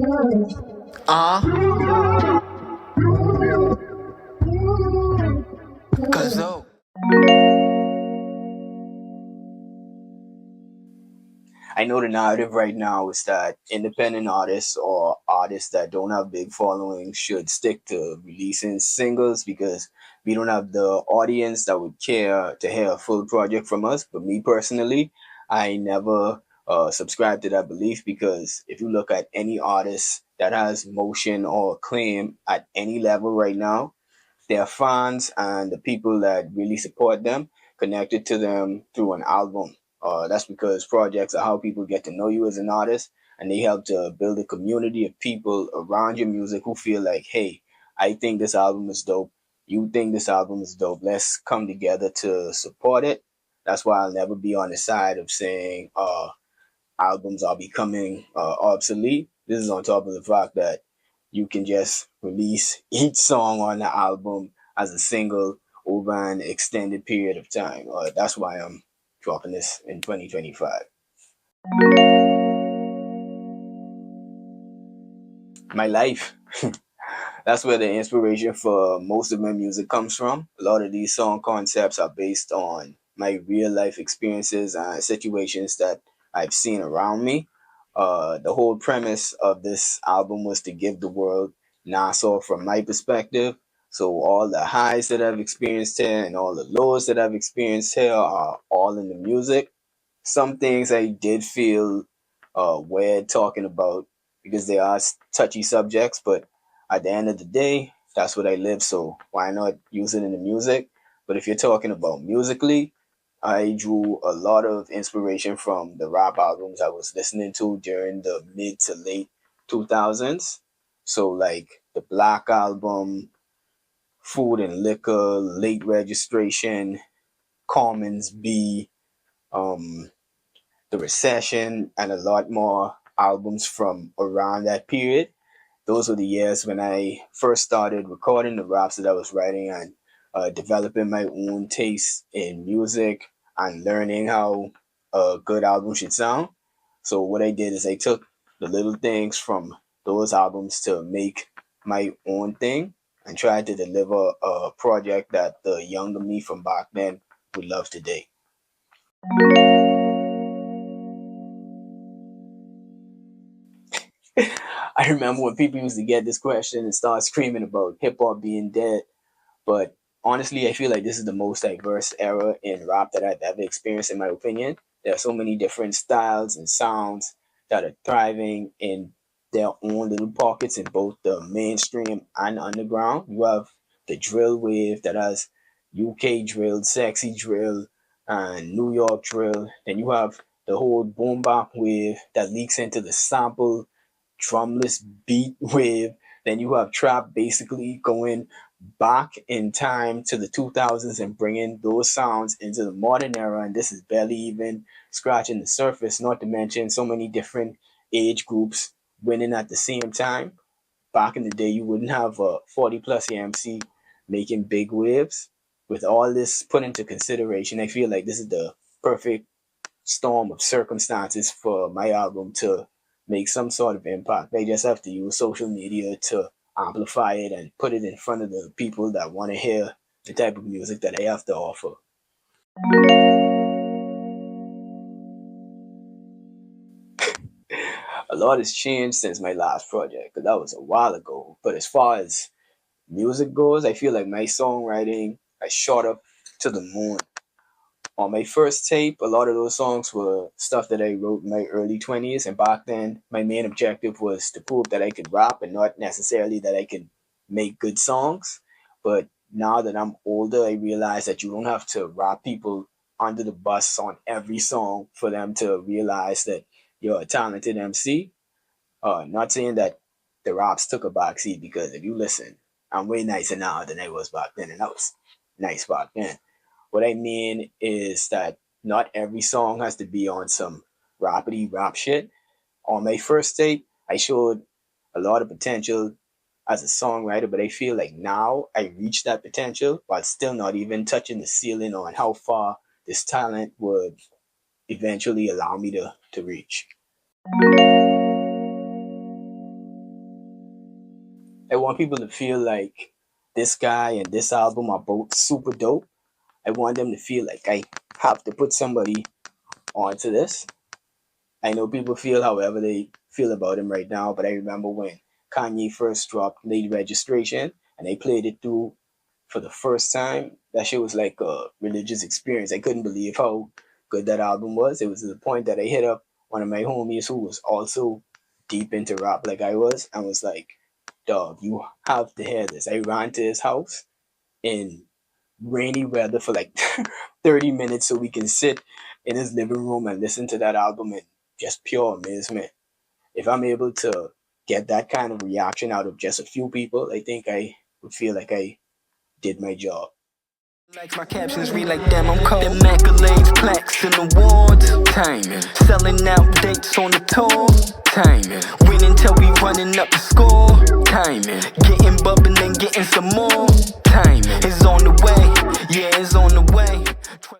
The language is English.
Cause oh. I know the narrative right now is that independent artists or artists that don't have big followings should stick to releasing singles because we don't have the audience that would care to hear a full project from us. But me personally, I never subscribe to that belief because if you look at any artist that has motion or acclaim at any level right now, their fans and the people that really support them connected to them through an album. That's because projects are how people get to know you as an artist, and they help to build a community of people around your music who feel like, hey, I think this album is dope. You think this album is dope. Let's come together to support it. That's why I'll never be on the side of saying albums are becoming obsolete. This is on top of the fact that you can just release each song on the album as a single over an extended period of time. That's why I'm dropping this in 2025. My life. That's where the inspiration for most of my music comes from. A lot of these song concepts are based on my real life experiences and situations that I've seen around me. The whole premise of this album was to give the world Nassau from my perspective. So all the highs that I've experienced here and all the lows that I've experienced here are all in the music. Some things I did feel weird talking about because they are touchy subjects, but at the end of the day, that's what I live, so why not use it in the music? But if you're talking about musically, I drew a lot of inspiration from the rap albums I was listening to during the mid to late 2000s. So, like the Black Album, Food and Liquor, Late Registration, Commons B, um, The Recession, and a lot more albums from around that period. Those were the years when I first started recording the raps that I was writing and developing my own taste in music and learning how a good album should sound. So what I did is I took the little things from those albums to make my own thing and tried to deliver a project that the younger me from back then would love today. I remember when people used to get this question and start screaming about hip hop being dead. But honestly, I feel like this is the most diverse era in rap that I've ever experienced, in my opinion. There are so many different styles and sounds that are thriving in their own little pockets in both the mainstream and underground. You have the drill wave that has UK drill, sexy drill, and New York drill. Then you have the whole boom bap wave that leaks into the sample drumless beat wave. Then you have trap basically going back in time to the 2000s and bringing those sounds into the modern era. And this is barely even scratching the surface, not to mention so many different age groups winning at the same time. Back in the day, you wouldn't have a 40 plus MC making big waves. With all this put into consideration, I feel like this is the perfect storm of circumstances for my album to make some sort of impact. They just have to use social media to amplify it and put it in front of the people that want to hear the type of music that I have to offer. A lot has changed since my last project, because that was a while ago. But as far as music goes, I feel like my songwriting has shot up to the moon. On my first tape, a lot of those songs were stuff that I wrote in my early 20s. And back then, my main objective was to prove that I could rap and not necessarily that I could make good songs. But now that I'm older, I realize that you don't have to rap people under the bus on every song for them to realize that you're a talented MC. Not saying that the raps took a backseat, because if you listen, I'm way nicer now than I was back then, and that was nice back then. What I mean is that not every song has to be on some rapidy rap shit. On my first tape, I showed a lot of potential as a songwriter, but I feel like now I reached that potential while still not even touching the ceiling on how far this talent would eventually allow me to reach. want people to feel like this guy and this album are both super dope. I want them to feel like I have to put somebody onto this. I know people feel however they feel about him right now, but I remember when Kanye first dropped Late Registration and they played it through for the first time. That shit was like a religious experience. I couldn't believe how good that album was. It was to the point that I hit up one of my homies who was also deep into rap like I was and was like, dog, you have to hear this. I ran to his house in rainy weather for like 30 minutes so we can sit in his living room and listen to that album in just pure amazement. If I'm able to get that kind of reaction out of just a few people, I think I would feel like I did my job. Like my captions read like damn, I'm cold. Them accolades, plaques, and awards. Timing. Selling out dates on the tour. Timing. Winning till we running up the score. Timing. Getting bumping and getting some more. Timing.